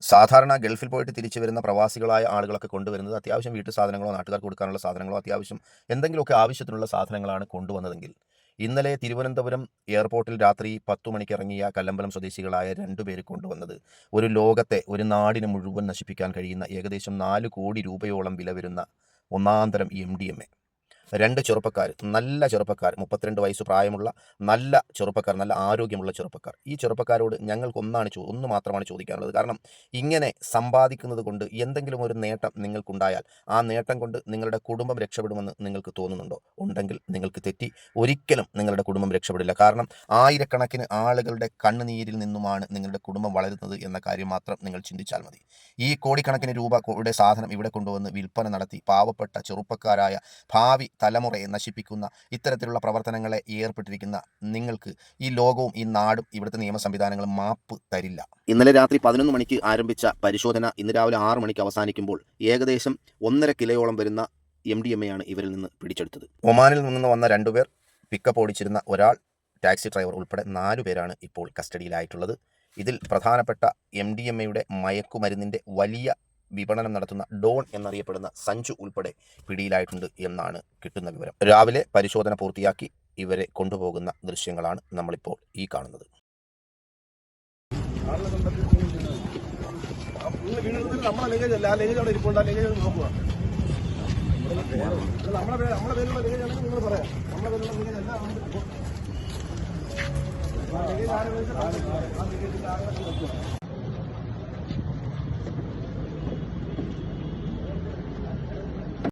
സാധാരണ ഗൾഫിൽ പോയിട്ട് തിരിച്ചു വരുന്ന പ്രവാസികളായ ആളുകളൊക്കെ കൊണ്ടുവരുന്നത് അത്യാവശ്യം വീട്ടു സാധനങ്ങളോ നാട്ടുകാർക്ക് കൊടുക്കാനുള്ള സാധനങ്ങളോ അത്യാവശ്യം എന്തെങ്കിലുമൊക്കെ ആവശ്യത്തിനുള്ള സാധനങ്ങളാണ് കൊണ്ടുവന്നതെങ്കിൽ ഇന്നലെ തിരുവനന്തപുരം എയർപോർട്ടിൽ രാത്രി 10 മണിക്ക് ഇറങ്ങിയ കല്ലമ്പലം സ്വദേശികളായ 2 പേര് കൊണ്ടുവന്നത് ഒരു ലോകത്തെ ഒരു നാടിനെ മുഴുവൻ നശിപ്പിക്കാൻ കഴിയുന്ന ഏകദേശം 4 കോടി രൂപയോളം വില വരുന്ന ഒന്നാന്തരം MDMA. 2 ചെറുപ്പക്കാർ, നല്ല ചെറുപ്പക്കാർ, 32 വയസ്സ് പ്രായമുള്ള നല്ല ചെറുപ്പക്കാർ, നല്ല ആരോഗ്യമുള്ള ചെറുപ്പക്കാർ. ഈ ചെറുപ്പക്കാരോട് ഞങ്ങൾക്ക് ഒന്ന് മാത്രമാണ് ചോദിക്കാനുള്ളത്. കാരണം ഇങ്ങനെ സമ്പാദിക്കുന്നത് കൊണ്ട് എന്തെങ്കിലും ഒരു നേട്ടം നിങ്ങൾക്കുണ്ടായാൽ ആ നേട്ടം കൊണ്ട് നിങ്ങളുടെ കുടുംബം രക്ഷപ്പെടുമെന്ന് നിങ്ങൾക്ക് തോന്നുന്നുണ്ടോ? ഉണ്ടെങ്കിൽ നിങ്ങൾക്ക് തെറ്റി. ഒരിക്കലും നിങ്ങളുടെ കുടുംബം രക്ഷപ്പെടില്ല. കാരണം ആയിരക്കണക്കിന് ആളുകളുടെ കണ്ണുനീരിൽ നിന്നുമാണ് നിങ്ങളുടെ കുടുംബം വളരുന്നത് എന്ന കാര്യം മാത്രം നിങ്ങൾ ചിന്തിച്ചാൽ മതി. ഈ കോടിക്കണക്കിന് രൂപയുടെ സാധനം ഇവിടെ കൊണ്ടുവന്ന് വിൽപ്പന നടത്തി പാവപ്പെട്ട ചെറുപ്പക്കാരായ ഭാവി തലമുറയെ നശിപ്പിക്കുന്ന ഇത്തരത്തിലുള്ള പ്രവർത്തനങ്ങളെ ഏർപ്പെട്ടിരിക്കുന്ന നിങ്ങൾക്ക് ഈ ലോകവും ഈ നാടും ഇവിടുത്തെ നിയമ സംവിധാനങ്ങളും മാപ്പ് തരില്ല. ഇന്നലെ രാത്രി 11 മണിക്ക് ആരംഭിച്ച പരിശോധന ഇന്ന് രാവിലെ 6 മണിക്ക് അവസാനിക്കുമ്പോൾ ഏകദേശം 1.5 കിലോയോളം വരുന്ന MDMA ആണ് ഇവരിൽ നിന്ന് പിടിച്ചെടുത്തത്. ഒമാനിൽ നിന്ന് വന്ന 2 പേർ, പിക്കപ്പ് ഓടിച്ചിരുന്ന ഒരാൾ, ടാക്സി ഡ്രൈവർ ഉൾപ്പെടെ 4 പേരാണ് ഇപ്പോൾ കസ്റ്റഡിയിലായിട്ടുള്ളത്. ഇതിൽ പ്രധാനപ്പെട്ട MDMAയുടെ മയക്കുമരുന്നിൻ്റെ വലിയ വിപണനം നടത്തുന്ന ഡോൺ എന്നറിയപ്പെടുന്ന സഞ്ജു ഉൾപ്പെടെ പിടിയിലായിട്ടുണ്ട് എന്നാണ് കിട്ടുന്ന വിവരം. രാവിലെ പരിശോധന പൂർത്തിയാക്കി ഇവരെ കൊണ്ടുപോകുന്ന ദൃശ്യങ്ങളാണ് നമ്മളിപ്പോൾ ഈ കാണുന്നത്.